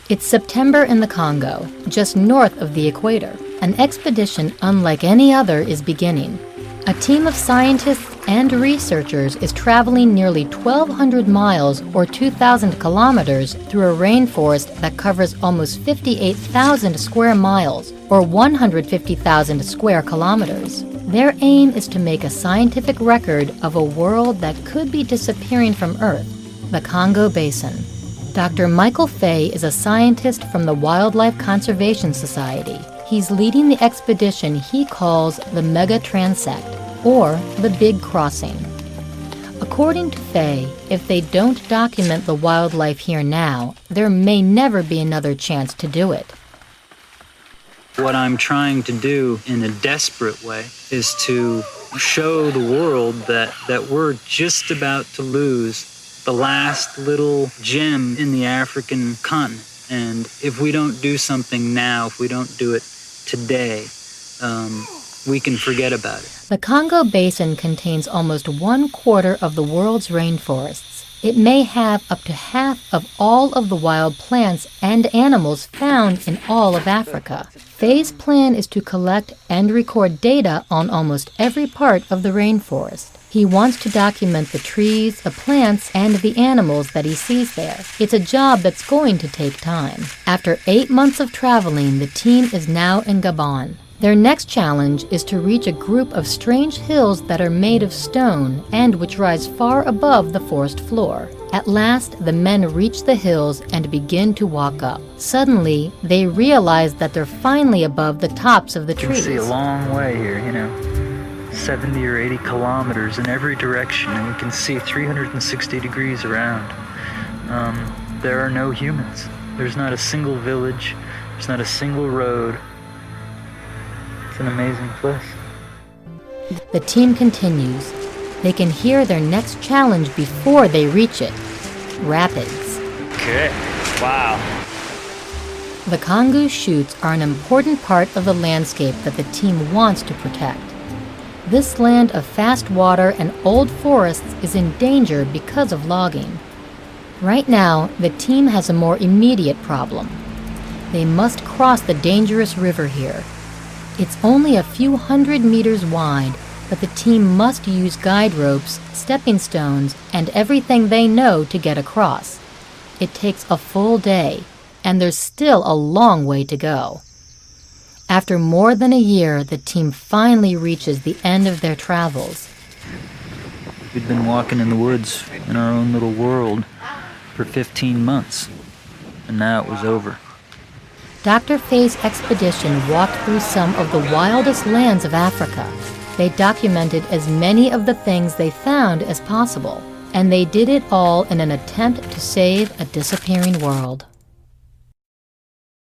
It's September in the Congo, just north of the equator. An expedition unlike any other is beginning. A team of scientists and researchers is traveling nearly 1,200 miles or 2,000 kilometers through a rainforest that covers almost 58,000 square miles or 150,000 square kilometers. Their aim is to make a scientific record of a world that could be disappearing from Earth, the Congo Basin. Dr. Michael Fay is a scientist from the Wildlife Conservation Society. He's leading the expedition he calls the Mega Transect, or the Big Crossing. According to Fay, if they don't document the wildlife here now, there may never be another chance to do it. What I'm trying to do in a desperate way is to show the world that we're just about to lose the last little gem in the African continent. And if we don't do something now, if we don't do it today, we can forget about it. The Congo Basin contains almost 1/4 of the world's rainforests. It may have up to half of all of the wild plants and animals found in all of Africa. Fay's plan is to collect and record data on almost every part of the rainforest. He wants to document the trees, the plants, and the animals that he sees there. It's a job that's going to take time. After 8 months of traveling, the team is now in Gabon. Their next challenge is to reach a group of strange hills that are made of stone and which rise far above the forest floor. At last, the men reach the hills and begin to walk up. Suddenly, they realize that they're finally above the tops of the trees. You can see a long way here, 70 or 80 kilometers in every direction, and you can see 360 degrees around. There are no humans. There's not a single village. There's not a single road. It's an amazing place. The team continues. They can hear their next challenge before they reach it. Rapids. Okay. Wow. The Congo chutes are an important part of the landscape that the team wants to protect. This land of fast water and old forests is in danger because of logging. Right now, the team has a more immediate problem. They must cross the dangerous river here. It's only a few hundred meters wide, but the team must use guide ropes, stepping stones, and everything they know to get across. It takes a full day, and there's still a long way to go. After more than a year, the team finally reaches the end of their travels. We'd been walking in the woods in our own little world for 15 months, and now it was over. Dr. Fay's expedition walked through some of the wildest lands of Africa. They documented as many of the things they found as possible, and they did it all in an attempt to save a disappearing world.